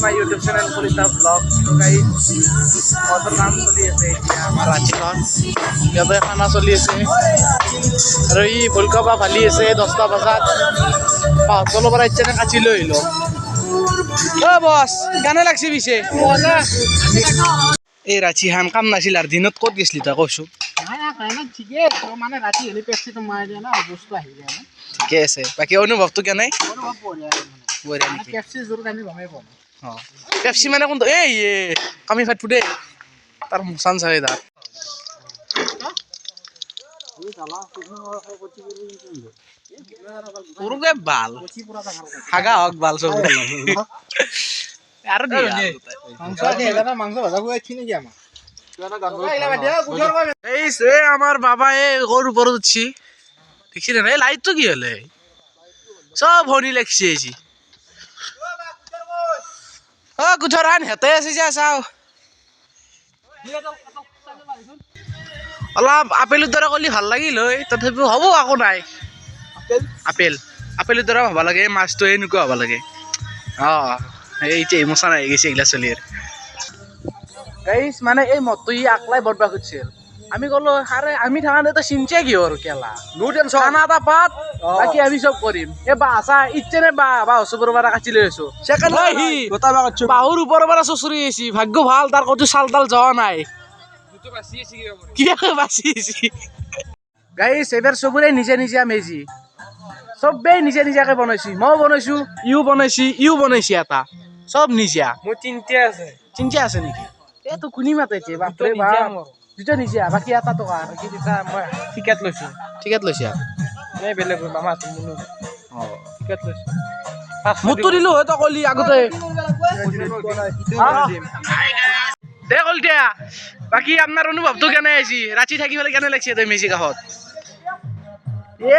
My YouTube channel Kalita blog. তো guys মজৰ কাম চলি আছে এতিয়া আমাৰ ৰাঁচিখন। ইয়াতে খানা চলি আছে আৰু ই ভুলকাবা ভালি আছে 10টা বজাত। পাহতলৰ পৰা ইচ্ছানে কাটি লৈ আহিলোঁ। অ বছ কেনে লাগছে পিছে? এই ৰাঁচি খান কাম নাছিল আৰু দিনত ক'ত গৈছিলি তই কৈছোঁ? ঠিকে আছে মানে ৰাতি হ'লে পেপচিটো মাৰি দিয়ে না বস্তু আহি যায় না। ঠিকে আছে বাকী অনুভৱটো কেনে? অনুভৱ বঢ়িয়া নেকি? পেপচি জোৰ কানি গমেই পাম। অঁ পেপচি মানে কোনটো? এই কামি ফাটফু দেই তাৰ চান চাই তাত সৰুকে বাল হাগা হওক বাল চব আৰু মাংস ভাজা খুৱাইছি নেকি আমাক? এই আমার বাবা ওর উপরে উঠছি দেখছি না এই লাইট তো কি হলে সব হনি লাগছে ও কুঠর আন হেতে আছে যা চাও অলপ আপেলৰ দৰে কৰিলে ভাল লাগিল হয় তথাপিও হ'ব একো নাই আপেলৰ দৰে হ'ব লাগে মাছটো এনেকুৱা হ'ব লাগে এতিয়া ইমোচন আহি গৈছে এইগিলা চলিৰ গাইছ মানে এই মদটো ই আকলাই বদবা খুজিছিল আমি ক'লো আৰে আমি থাকা তো চিনছে কি আৰু কেলা খানা এটা পাত বাকী আমি চব কৰিম এই বাছা ইচ্ছেনে বা ওচৰৰ পৰা কাটি লৈ আছো বাহুৰ ওপৰৰ পৰা চুচৰি আহিছি ভাগ্য ভাল তাৰ ক'তো চাল তাল যোৱা নাই কিবা বাচি আহিছি গাইছ এবাৰ চবৰে নিজে নিজে মেজি চবেই নিজে নিজাকে বনাইছি মইও বনাইছো ইও বনাইছি এটা চব নিজা মোৰ চিন্তা আছে নেকি এইটো কোনি মাতে বাপৰে বাপ দুটা নিজা বাকী এটা টকা বাকী দুটা মই ঠিকাত লৈছা এই বেলেগ মামা ঠিকাত লৈছো মোৰতো দিলো হয় তই কলি আগতে দে কলিতা বাকী আপোনাৰ অনুভৱটো কেনে আহিছি ৰাতি থাকি পেলাই কেনে লাগিছে তই মেজি কাষত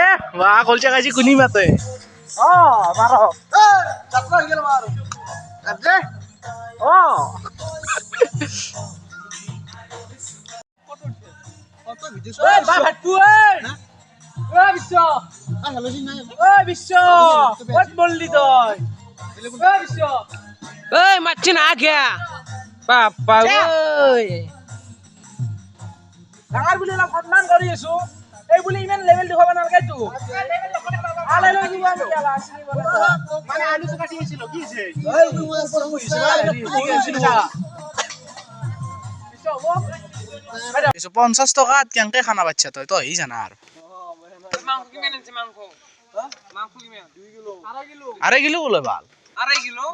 এ বাহ কলিতা কাজি কোনি মাতে মাৰ মাতছি না আঘা বাপা ডাঙৰ বুলি অলপ সন্মান কৰি আছো এই বুলি ইমান লেভেল দেখুৱাব নালাগে তো মানে আলুটো কাটি আছিলো কি হৈছে 50 টকাত কেনেকে খানা পাচ্ছা তই হি জানা আৰু মাংস কিমান আছে মাংস কিমান 2 কিলো 2.5 কিলো বলে ভাল 2.5 কিলো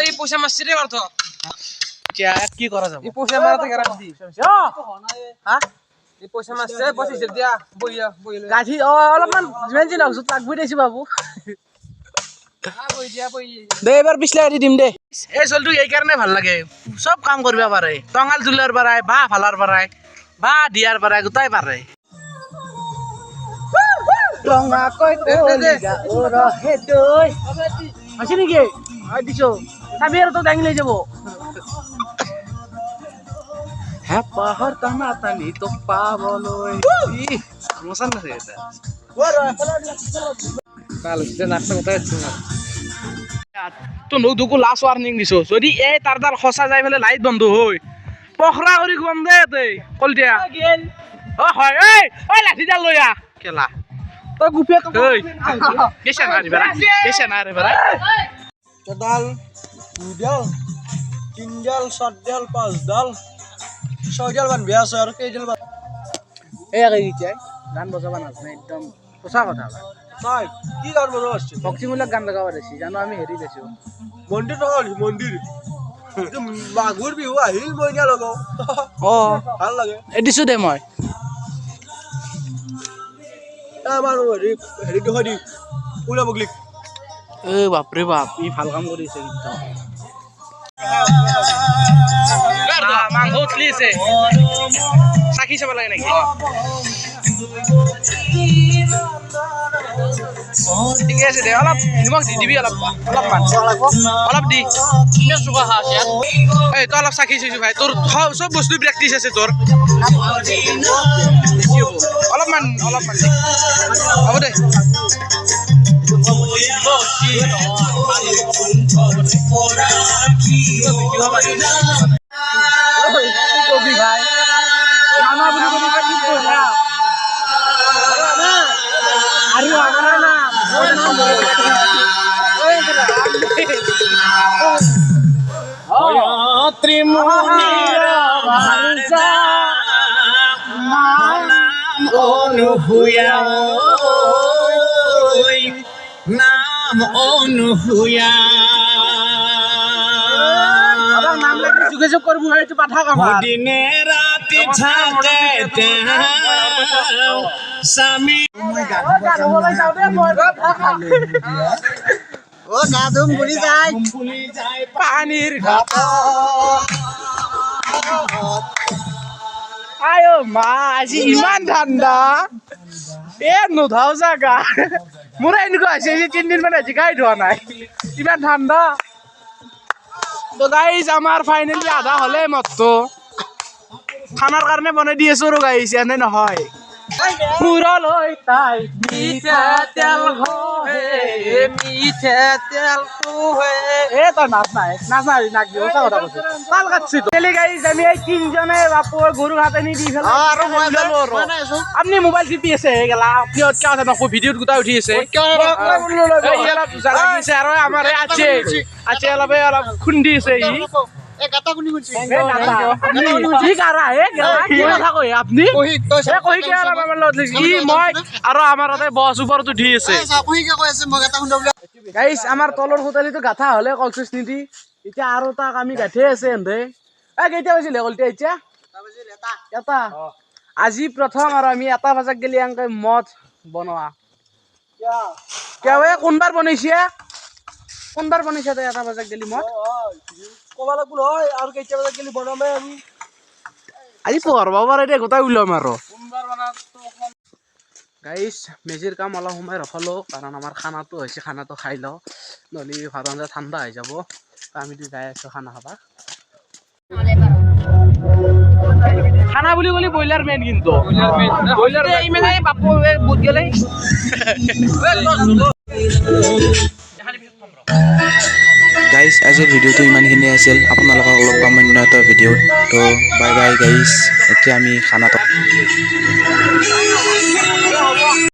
এই পয়সা মারছি রে বারতো কি করা যাবে এই পয়সা মারাতে গ্যারান্টি দি হ্যাঁ এই পয়সা মারছে 25 দিয়া বইয়া গাঠি অলপমান যিমান যি লাগছো তাক বই দিছি বাবু দে এবাৰ 20 টাকা দি দিম দে এই চলটো এই কাৰণে ভাল লাগে সব কাম কৰিব পাৰে টঙাল জুলাৰ পৰাই বা ফালাৰ পৰাই বা দিয়াৰ পৰাই গোটাই পাৰে ৰঙা কই কলিগা ওৰ হেদৈ আছে নেকি দিছো চাবি আৰু তো দাঙি লৈ যাব হেপাহৰ টানা টানি তো পাবলৈ মছান আছে এটা ভাল হৈছে নাটক কথা আছে তো নদুকো লাষ্ট ৱাৰ্নিং দিছো যদি এই তাৰদাৰ খসা যাই ফেলে লাইট বন্ধ হৈ পখৰা কৰি খুৱাম দে তই কলতিয়া হয় ঐ লাঠিডাল লৈ আহ কেলা তই গুপিয়া তই কেছা না রে ভাই ডাল দুডাল তিনডাল চারডাল পাঁচডাল ছয়ডাল মান বিয়া আছে আৰু কেইডাল মান এই আগে গিচাই গান বজাবা নাজানে একদম সঁচা কথা তই কি গান বজাব আছে ভক্তিমূলক গান লগাব দিছি জানো আমি হেৰি দিছো মন্দিৰ নহল মন্দিৰ মাগুৰ বিহু আহিল মই দিয়া লগাও ভাল লাগে দিছো দে মই আমাৰ হেৰিটো হয় দি পুৰা বগলিক বাপৰে বাপ ই ভাল কাম কৰিছে কিন্তু মাংস উঠলিছে চাকি চাব লাগে নেকি ঠিকে আছে দে অলপ নিমখ দি দিবি অলপ দি এই তই অলপ চাকি চাইছো ভাই তোৰ চব বস্তু প্ৰেক্টিচ আছে তোৰ অলপমান হ'ব দে কবি ভাই নানা বুলি কবি কি কইলা আরে আমার না ওর নাম বলে ওই ত্রিমুনির ভারজা নাম অনুভূয়া নাম অনুভূয়া আবার নাম লাগলে যোগাযোগ করবো হয়তো পাঠা কামা দিনে রাতে থাকে স্বামী ও গাধুম ভুলি যায় পানির ঘাট আয়ো মা আজি ইমান ঠাণ্ডা এ নোধাও জাগা মোরা এনেকুৱা হৈছে যে 3 দিন মান আজি গাই ধোৱা নাই ইমান ঠাণ্ডা তো গাইজ আমাৰ ফাইনেলি আধা হলে মতটো খানাৰ কাৰণে বনাই দি আছো আৰু গাইজ এনে নহয় পুৰলৈ তাই মিঠা তেল ঘহে মিঠা তেল ঘহে এ তই নাচ নাই নাক দিও সঁচা কথা কৈছো তাল কাটছি তো তেলি গাইজ আমি এই তিনজনে বাপুৰ গৰু হাতে নি দি ফেলা আৰু মই আপনি মোবাইল টিপি আছে গেলা আপনি কি কথা নকো ভিডিওত গুটা উঠি আছে আৰু আমাৰ আছে অলপ খুন্দি আছে ই এ গাতা কোনি কোনছি এ গাতা কি কাৰা এ গেলা কি কথা কই আপনি কই কি আৰু আমাৰ লগত কি মই আৰু আমাৰ তাতে বস ওপৰত উঠি আছে কই কি কৈ আছে মই গাতা খুন্দ গাইস আমাৰ তলৰ হোটেলিটো গাথা হলে কলসিস নিদি এতিয়া আৰু তাক আমি গাথে আছে এন্দে এ কেইটা বাজিলে কলতে এতিয়া এটা আজি প্ৰথম আৰু আমি এটা বাজাক গেলি আংকে মদ বনোৱা কিয়া হে কোনবাৰ বনাইছে তই এটা বাজাক গেলি মদ কবা লাগব হয় আৰু কেইটা বাজাক গেলি বনামে আমি আজি পঢ়বা পাৰে দে গোটাই উলাম আৰু কোনবাৰ বনাতো গাইস মেজিৰ কাম অলপ সময় ৰখলো কাৰণ আমাৰ খানাটো হৈছে খানাটো খাই লও নলি ভাত আঞ্জা ঠাণ্ডা হৈ যাব আমি তো যাই আছো খানা খাবা খানা বুলি কলি বইলার মেন কিন্তু বইলার এই মানে বাপু বুত গেলে গাইজ আজিৰ ভিডিঅ'টো ইমানখিনি আছিল আপোনালোকক লগ পাম অন্য এটা ভিডিঅ'ত তো বাই বাই গাইজ এতিয়া আমি খানা